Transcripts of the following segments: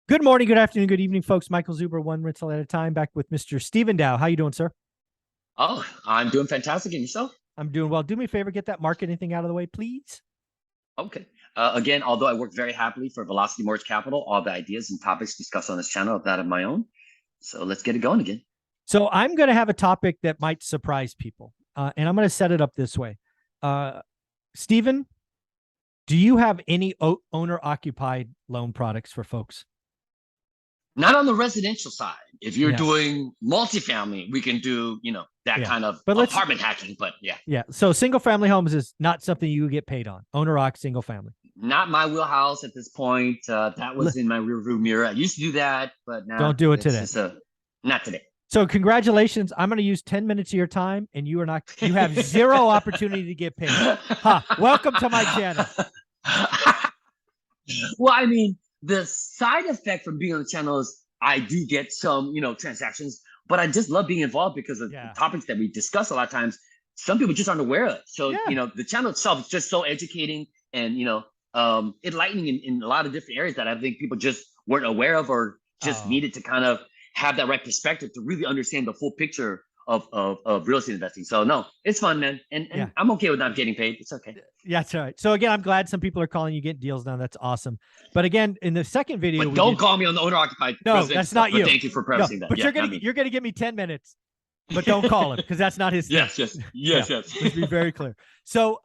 Good morning, good afternoon, good evening, folks. Michael Zuber, one rental at a time, back with Mr. Stephen Dow. How you doing, sir? Oh, I'm doing fantastic. And yourself? I'm doing well. Do me a favor, get that marketing thing out of the way, please. Okay. Again, although I work very happily for Velocity Mortgage Capital, all the ideas and topics discussed on this channel are that of my own. So let's get it going again. So I'm going to have a topic that might surprise people, and I'm going to set it up this way. Stephen, do you have any owner-occupied loan products for folks? Not on the residential side. If you're Yeah. doing multifamily, we can do, that Yeah. kind of But let's- apartment hacking. But yeah, Yeah. So single-family homes is not something you get paid on. Owner-occ, single-family. not my wheelhouse at this point. That was in my rearview mirror. I used to do that, but now Don't do it it's today. just not today. So congratulations. I'm going to use 10 minutes of your time, and you have zero opportunity to get paid. Welcome to my channel. Well, I mean, the side effect from being on the channel is I do get some, transactions, but I just love being involved because of the topics that we discuss a lot of times. Some people just aren't aware of it. So, the channel itself is just so educating and, enlightening in a lot of different areas that I think people just weren't aware of or just needed to kind of have that right perspective to really understand the full picture of real estate investing. So no, it's fun, man. And I'm okay with not getting paid. It's okay. Yeah, that's all right. So again, I'm glad some people are calling you getting deals now. That's awesome. But again, in the second video, but don't call me on the owner occupied. No, that's not you. Thank you for prefacing that. But you're gonna give me 10 minutes, but don't call him because that's not his thing. Yes. Let's be very clear. So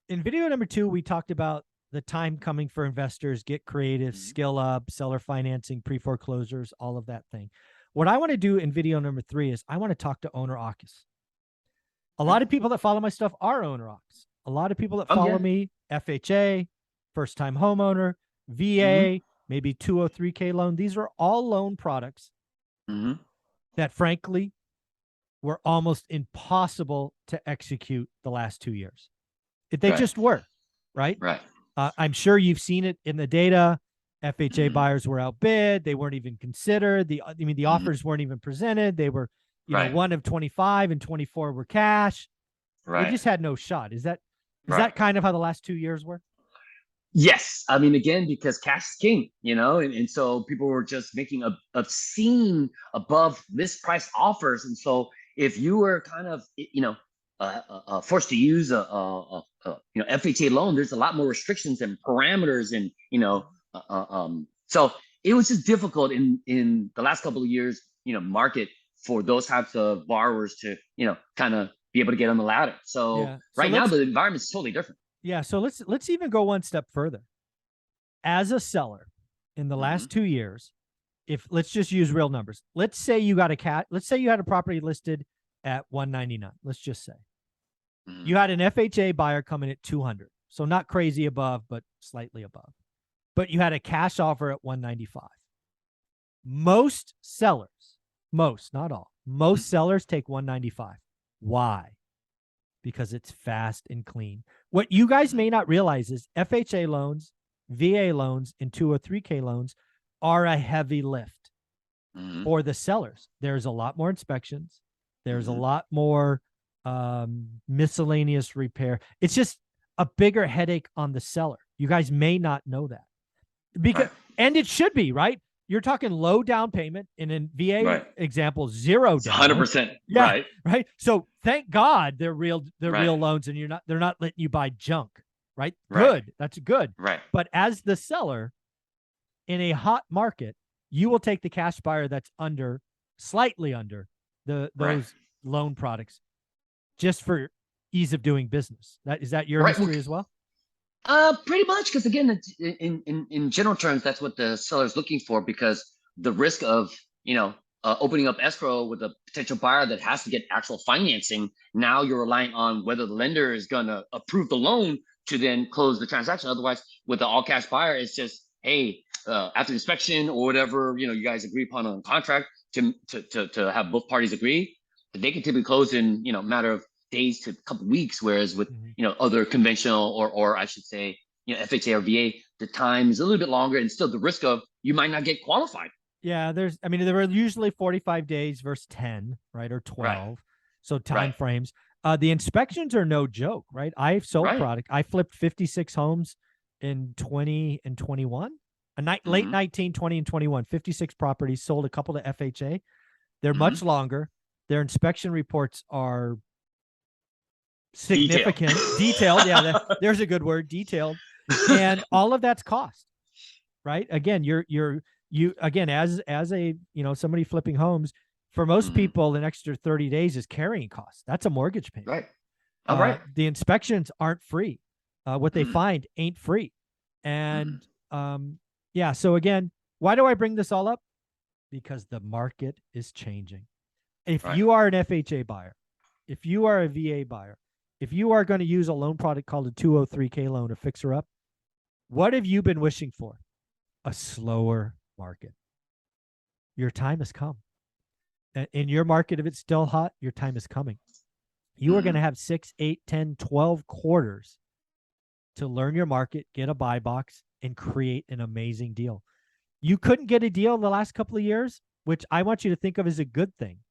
in video number 2, we talked about the time coming for investors, get creative, skill up, seller financing, pre-foreclosures, all of that thing. What I want to do in video number 3 is I want to talk to owner occs. A lot of people that follow my stuff are owner occs. A lot of people that follow me, FHA, first time homeowner, VA, maybe 203K loan. These are all loan products that frankly were almost impossible to execute the last 2 years. They just were, right? Right. I'm sure you've seen it in the data. FHA buyers were outbid. They weren't even considered. The offers weren't even presented. They were, one of 25 and 24 were cash. They just had no shot. Is that kind of how the last 2 years were? Yes. I mean, again, because cash is king, and so people were just making obscene above list price offers. And so if you were kind of, forced to use a FHA loan, there's a lot more restrictions and parameters and, so it was just difficult in the last couple of years, market for those types of borrowers to, kind of be able to get on the ladder. So right now the environment is totally different. Yeah. So let's even go one step further. As a seller in the last 2 years, let's just use real numbers. Let's say you got let's say you had a property listed at 199. Let's just say you had an FHA buyer coming at 200. So not crazy above, but slightly above. But you had a cash offer at 195. Most sellers, not all, most sellers take 195. Why? Because it's fast and clean. What you guys may not realize is FHA loans, VA loans, and 203K loans are a heavy lift for the sellers. There's a lot more inspections. There's a lot more miscellaneous repair. It's just a bigger headache on the seller. You guys may not know that. And it should be, right? You're talking low down payment in a VA example, 0 down. 100%. Yeah, right. So thank God they're real loans, and they're not letting you buy junk, right? Good. That's good. Right. But as the seller in a hot market, you will take the cash buyer that's slightly under those loan products just for ease of doing business. Is that your history as well? Pretty much, because again, in general terms, that's what the seller is looking for, because the risk of opening up escrow with a potential buyer that has to get actual financing. Now you're relying on whether the lender is going to approve the loan to then close the transaction. Otherwise, with the all cash buyer, it's just, hey, after inspection or whatever you guys agree upon on contract to have both parties agree, they can typically close in a matter of days to a couple weeks, whereas with other conventional or I should say FHA or VA, the time is a little bit longer, and still the risk of you might not get qualified. Yeah, there were usually 45 days versus 10, right, or 12. So time frames. The inspections are no joke, right? I've sold product. I flipped 56 homes in 20 and 21. Late Mhm. 19, 20, and 21, 56 properties sold a couple to FHA. They're Mhm. much longer. Their inspection reports are Detail. significant, detailed. Yeah, there's a good word, detailed. And all of that's cost, right? Again, you again, as a, somebody flipping homes, for most Mhm. people, an extra 30 days is carrying costs. That's a mortgage payment. Right. All right. The inspections aren't free. What they Mhm. find ain't free. Mhm. And yeah, so again, why do I bring this all up? Because the market is changing. If Right. you are an FHA buyer, if you are a VA buyer, if you are going to use a loan product called a 203K loan, a fixer up, what have you been wishing for? A slower market. Your time has come. In your market, if it's still hot, your time is coming. You are going Mhm. to have 6, 8, 10, 12 quarters to learn your market, get a buy box, and create an amazing deal. You couldn't get a deal in the last couple of years, which I want you to think of as a good thing.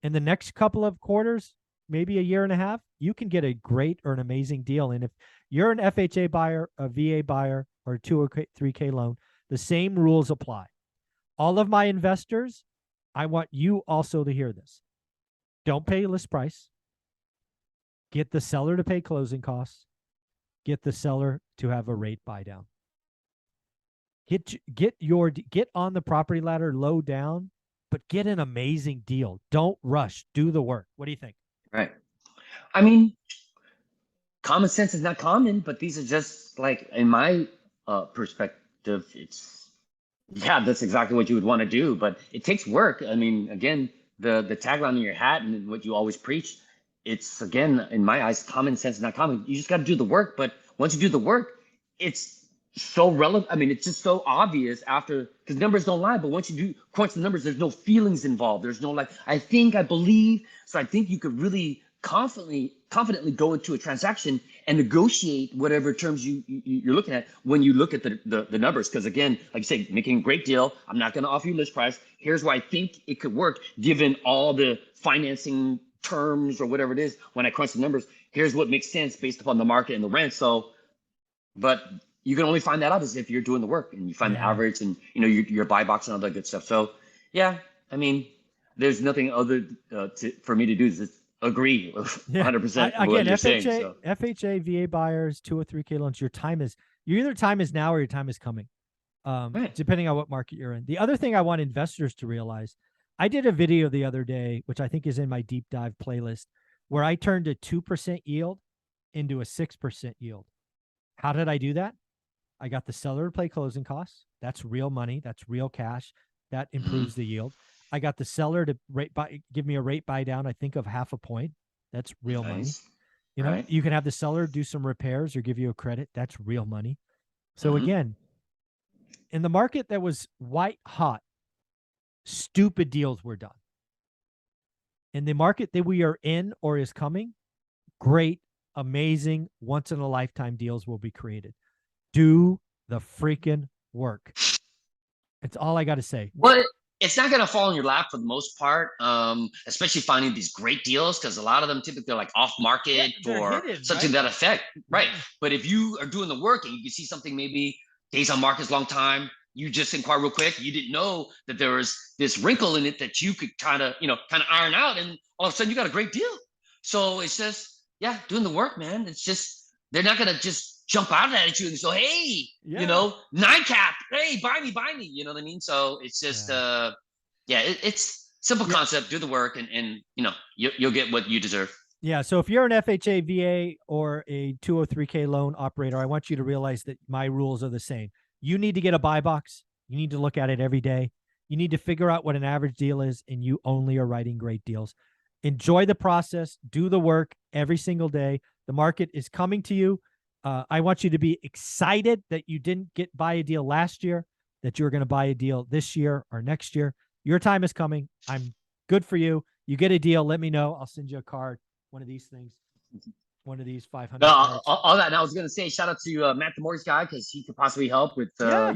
In the next couple of quarters, maybe a year and a half, you can get a great or an amazing deal. And if you're an FHA buyer, a VA buyer, or a 203K loan, the same rules apply. All of my investors, I want you also to hear this. Don't pay list price. Get the seller to pay closing costs. Get the seller to have a rate buy down. Get on the property ladder low down, but get an amazing deal. Don't rush. Do the work. What do you think? Right. I mean, common sense is not common, but these are just like in my perspective, it's yeah, that's exactly what you would want to do. But it takes work. I mean, again, the tagline on your hat and what you always preach, it's again in my eyes, common sense is not common. You just got to do the work. But once you do the work, it's so relevant. I mean, it's just so obvious after because numbers don't lie. But once you do crunch the numbers, there's no feelings involved. There's no like I think, I believe. So I think you could really confidently go into a transaction and negotiate whatever terms you're looking at when you look at the numbers. Because again, like you say, making a great deal. I'm not going to offer you list price. Here's why I think it could work given all the financing terms or whatever it is. When I crunch the numbers, here's what makes sense based upon the market and the rent. So, but you can only find that out as if you're doing the work and you find the Yeah. average and your buy box and all that good stuff. So yeah, I mean, there's nothing other for me to do. Just agree Yeah. 100% with what Again, you're saying. So FHA, VA buyers, 203K loans, your either time is now or your time is coming, right. depending on what market you're in. The other thing I want investors to realize, I did a video the other day, which I think is in my deep dive playlist, where I turned a 2% yield into a 6% yield. How did I do that? I got the seller to pay closing costs. That's real money. That's real cash. That improves the yield. I got the seller to give me a rate buy down, I think of half a point. That's real money. Nice. Right. You can have the seller do some repairs or give you a credit. That's real money. So Mm-hmm. again, in the market that was white hot, stupid deals were done. In the market that we are in or is coming, great, amazing, once in a lifetime deals will be created. Do the freaking work. It's all I got to say. Well, it's not going to fall in your lap for the most part, especially finding these great deals because a lot of them typically are like off market or hidden, something right? that effect. Right. But if you are doing the work and you can see something maybe days on market is long time, you just inquire real quick. You didn't know that there was this wrinkle in it that you could kind of iron out, and all of a sudden you got a great deal. So it's just, yeah, doing the work, man. It's just they're not gonna just jump out at you and say, hey, Yeah. 9 cap, hey, buy me, you know what I mean? So it's just Yeah. it's simple Yeah. concept, do the work, and you'll get what you deserve. Yeah. So if you're an FHA, VA, or a 203K loan operator, I want you to realize that my rules are the same. You need to get a buy box. You need to look at it every day. You need to figure out what an average deal is, and you only are writing great deals. Enjoy the process. Do the work every single day. The market is coming to you. I want you to be excited that you didn't buy a deal last year, that you're going to buy a deal this year or next year. Your time is coming. I'm good for you. You get a deal, let me know. I'll send you a card, one of these things, one of these 500 No, cards. all that. And I was gonna say shout out to Matt the mortgage guy because he could possibly help with Yeah.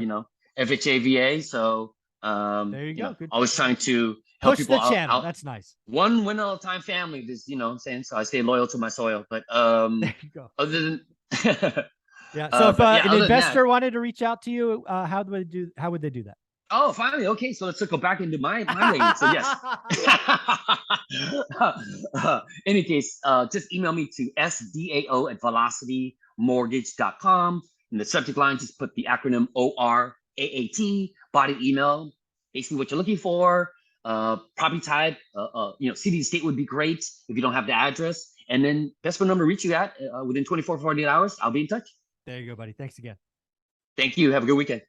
FHA VA. So There you go. Good. always trying to help Push people the channel. out. That's nice. One win at a time family. This what I'm saying. So I stay loyal to my soil. But There you go. other than Yeah. So if but yeah, an other than that- investor wanted to reach out to you, how would they do? How would they do that? Oh, finally. Okay, so let's circle back into my lane. So yes. Any case, just email me to sdao@velocitymortgage.com. In the subject line, just put the acronym ORAAT, body email, basically what you're looking for. Property type, city and state would be great if you don't have the address. And then best phone number to reach you at within 24, 48 hours. I'll be in touch. There you go, buddy. Thanks again. Thank you. Have a good weekend.